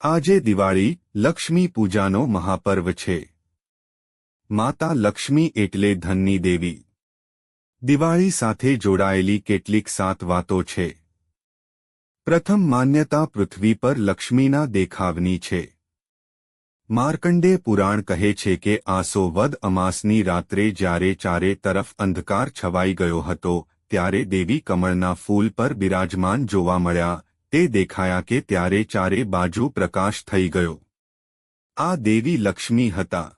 આજે દિવાળી લક્ષ્મી પૂજાનો મહાપર્વ છે। માતા લક્ષ્મી એટલે ધનની દેવી। દિવાળી સાથે જોડાયેલી કેટલીક 7 વાતો છે। પ્રથમ માન્યતા પૃથ્વી પર લક્ષ્મીના દેખાવની છે। માર્કંડેય પુરાણ કહે છે કે આસો વદ અમાસની રાત્રે જ્યારે ચારે તરફ અંધકાર છવાઈ ગયો હતો ત્યારે દેવી કમળના ફૂલ પર બિરાજમાન જોવા મળ્યા। તે દેખાયા કે ત્યારે ચારે બાજુ પ્રકાશ થઈ ગયો। આ દેવી લક્ષ્મી હતા।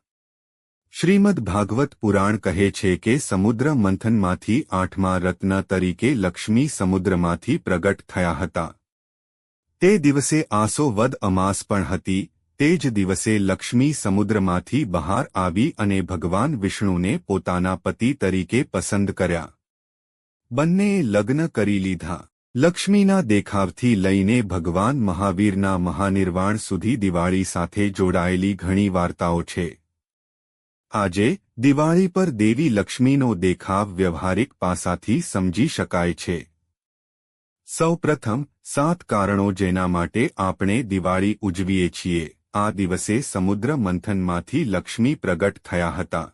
શ્રીમદ ભાગવત પુરાણ કહે છે કે સમુદ્ર મંથનમાંથી 8મા રત્ન તરીકે લક્ષ્મી સમુદ્રમાંથી પ્રગટ થયા હતા। તે દિવસે આસો વદ અમાસ પણ હતી। તે જ દિવસે લક્ષ્મી સમુદ્રમાંથી બહાર આવી અને ભગવાન વિષ્ણુને પોતાના પતિ તરીકે પસંદ કર્યા। બંનેએ લગ્ન કરી લીધા। લક્ષ્મીના દેખાવથી લઈને ભગવાન મહાવીરના મહાનિર્વાણ સુધી દિવાળી સાથે જોડાયેલી ઘણી વાર્તાઓ છે। આજે દિવાળી પર દેવી લક્ષ્મીનો દેખાવ વ્યવહારિક પાસાથી સમજી શકાય છે। સૌપ્રથમ 7 કારણો જેના માટે આપણે દિવાળી ઉજવીએ છીએ। આ દિવસે સમુદ્ર મંથનમાંથી લક્ષ્મી પ્રગટ થયા હતા।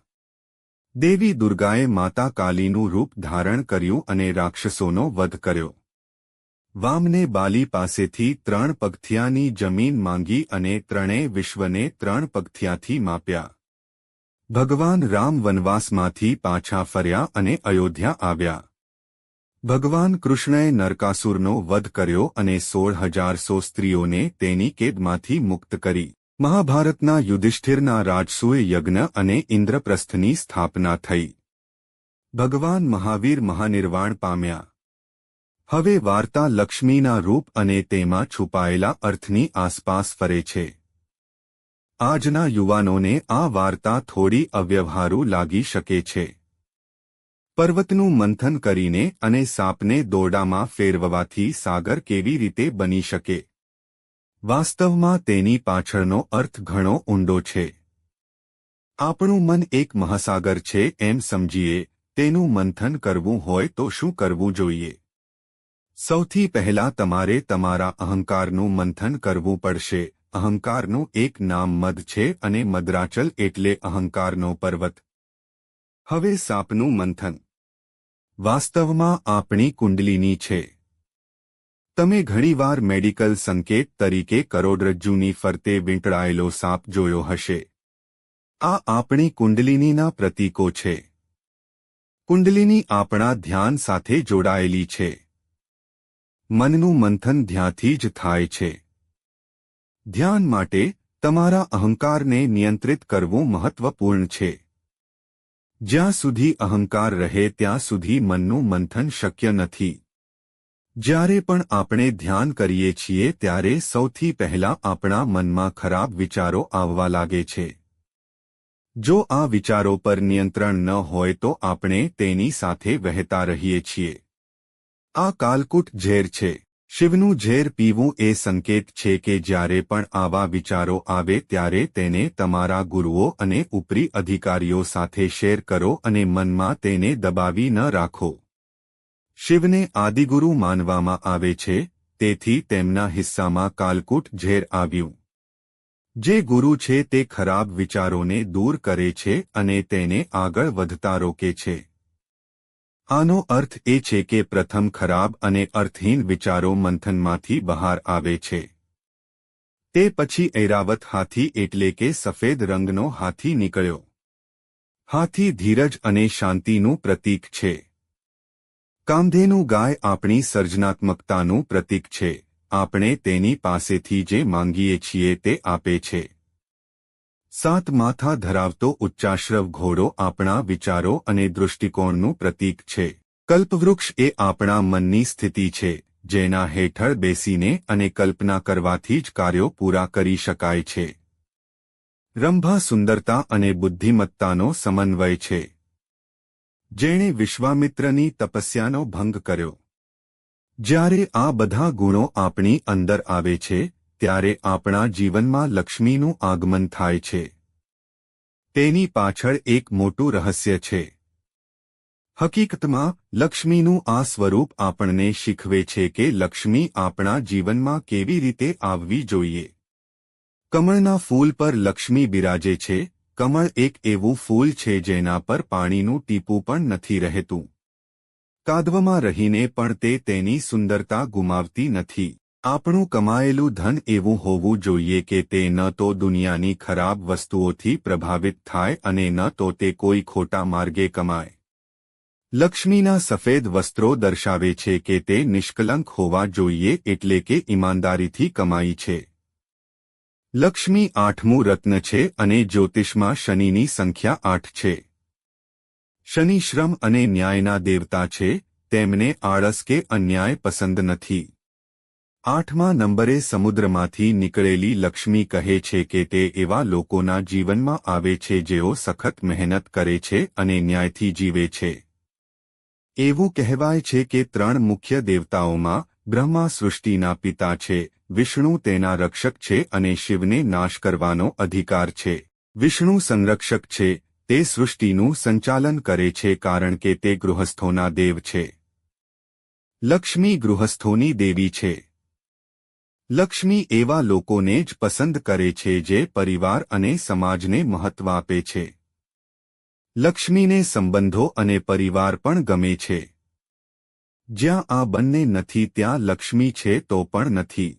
દેવી દુર્ગાએ માતા કાલીનું રૂપ ધારણ કર્યું અને રાક્ષસોનો વધ કર્યો। વામને બાલી પાસેથી 3 પગથિયાની જમીન માંગી અને ત્રણેય વિશ્વને 3 પગથિયાથી માપ્યા। ભગવાન રામ વનવાસમાંથી પાછા ફર્યા અને અયોધ્યા આવ્યા। ભગવાન કૃષ્ણએ નરકાસુરનો વધ કર્યો અને 16,000 સ્ત્રીઓને તેની કેદમાંથી મુક્ત કરી। મહાભારતના યુધિષ્ઠિરના રાજસૂય યજ્ઞ અને ઇન્દ્રપ્રસ્થની સ્થાપના થઈ। ભગવાન મહાવીર મહાનિર્વાણ પામ્યા। હવે વાર્તા લક્ષ્મીના રૂપ અને તેમાં છુપાયેલા અર્થની આસપાસ ફરે છે। આજના યુવાનોને આ વાર્તા થોડી અવ્યવહારુ લાગી શકે છે। પર્વતનું મંથન કરીને અને સાપને દોરડામાં ફેરવવાથી સાગર કેવી રીતે બની શકે? વાસ્તવમાં તેની પાછળનો અર્થ ઘણો ઊંડો છે। આપણું મન એક મહાસાગર છે એમ સમજીએ। તેનું મંથન કરવું હોય તો શું કરવું જોઈએ? સૌથી પહેલા તમારે તમારા અહંકારનું મંથન કરવું પડશે। અહંકારનું એક નામ મદ છે અને મદ્રાચલ એટલે અહંકારનો પર્વત। હવે સાપનું મંથન વાસ્તવમાં આપણી કુંડલીની છે। તમે ઘણીવાર મેડિકલ સંકેત તરીકે કરોડરજ્જુની ફરતે વીંટળાયેલો સાપ જોયો હશે। આ આપણી કુંડલિનીના પ્રતીકો છે। કુંડલિની આપણા ધ્યાન સાથે જોડાયેલી છે। મનનું મંથન ધ્યાનથી જ થાય છે। ધ્યાન માટે તમારા અહંકારને નિયંત્રિત કરવું મહત્વપૂર્ણ છે। જ્યાં સુધી અહંકાર રહે ત્યાં સુધી મનનું મંથન શક્ય નથી। જ્યારે પણ આપણે ધ્યાન કરીએ છીએ ત્યારે સૌથી પહેલા આપણા મનમાં ખરાબ વિચારો આવવા લાગે છે। જો આ વિચારો પર નિયંત્રણ ન હોય તો આપણે તેની સાથે વહેતા રહીએ છીએ। આ કાલકૂટ ઝેર છે। શિવનું ઝેર પીવું એ સંકેત છે કે જ્યારે પણ આવા વિચારો આવે ત્યારે તેને તમારા ગુરુઓ અને ઉપરી અધિકારીઓ સાથે શેર કરો અને મનમાં તેને દબાવી ન રાખો। શિવને આદિગુરુ માનવામાં આવે છે, તેથી તેમના હિસ્સામાં કાલકૂટ ઝેર આવ્યું। જે ગુરુ છે તે ખરાબ વિચારોને દૂર કરે છે અને તેને આગળ વધતા રોકે છે। આનો અર્થ એ છે કે પ્રથમ ખરાબ અને અર્થહીન વિચારો મંથનમાંથી બહાર આવે છે। તે પછી ઐરાવત હાથી એટલે કે સફેદ રંગનો હાથી નીકળ્યો। હાથી ધીરજ અને શાંતિનું પ્રતીક છે। કામધેનુ ગાય આપણી સર્જનાત્મકતાનું પ્રતીક છે। આપણે તેની પાસેથી જે માંગીએ છીએ તે આપે છે। 7 માથા ધરાવતો ઉચ્ચાશ્રવ ઘોડો આપણા વિચારો અને દૃષ્ટિકોણનું પ્રતીક છે। કલ્પવૃક્ષ એ આપણા મનની સ્થિતિ છે, જેના હેઠળ બેસીને અને કલ્પના કરવાથી જ કાર્યો પૂરા કરી શકાય છે। રંભા સુંદરતા અને બુદ્ધિમત્તાનો સમન્વય છે। જેણે વિશ્વામિત્રની તપસ્યાનો ભંગ કર્યો। જ્યારે આ બધા ગુણો આપણી અંદર આવે છે ત્યારે આપણા જીવનમાં લક્ષ્મીનું આગમન થાય છે। તેની પાછળ એક મોટું રહસ્ય છે। હકીકતમાં લક્ષ્મીનું આ સ્વરૂપ આપણને શીખવે છે કે લક્ષ્મી આપણા જીવનમાં કેવી રીતે આવવી જોઈએ। કમળના ફૂલ પર લક્ષ્મી બિરાજે છે. કમળ એક એવું ફૂલ છે જેના પર પાણીનું ટીપું પણ નથી રહેતું. કાદવમાં રહીને પણ તે તેની સુંદરતા ગુમાવતી નથી. આપણું કમાયેલું ધન એવું હોવું જોઈએ કે તે ન તો દુનિયાની ખરાબ વસ્તુઓથી પ્રભાવિત થાય અને ન તો તે કોઈ ખોટા માર્ગે કમાય. લક્ષ્મીના સફેદ વસ્ત્રો દર્શાવે છે કે તે નિષ્કલંક હોવા જોઈએ, એટલે કે ઈમાનદારીથી કમાઈ છે. લક્ષ્મી 8મું રત્ન છે અને જ્યોતિષમાં શનિની સંખ્યા 8 છે. શનિ શ્રમ અને ન્યાયના દેવતા છે. તેમને આળસ કે અન્યાય પસંદ નથી. 8મા નંબરે સમુદ્રમાંથી નીકળેલી લક્ષ્મી કહે છે કે તે એવા લોકોના જીવનમાં આવે છે જેઓ સખત મહેનત કરે છે અને ન્યાયથી જીવે છે. એવું કહેવાય છે કે 3 મુખ્ય દેવતાઓમાં બ્રહ્મા સૃષ્ટિના પિતા છે, વિષ્ણુ તેના રક્ષક છે અને શિવને નાશ કરવાનો અધિકાર છે. વિષ્ણુ સંરક્ષક છે. તે સૃષ્ટિનું સંચાલન કરે છે કારણ કે તે ગૃહસ્થોના દેવ છે. લક્ષ્મી ગૃહસ્થોની દેવી છે. લક્ષ્મી એવા લોકોને જ પસંદ કરે છે જે પરિવાર અને સમાજને મહત્વ આપે છે. લક્ષ્મીને સંબંધો અને પરિવાર પણ ગમે છે. જ્યાં આ બંને નથી ત્યાં લક્ષ્મી છે તો પણ નથી.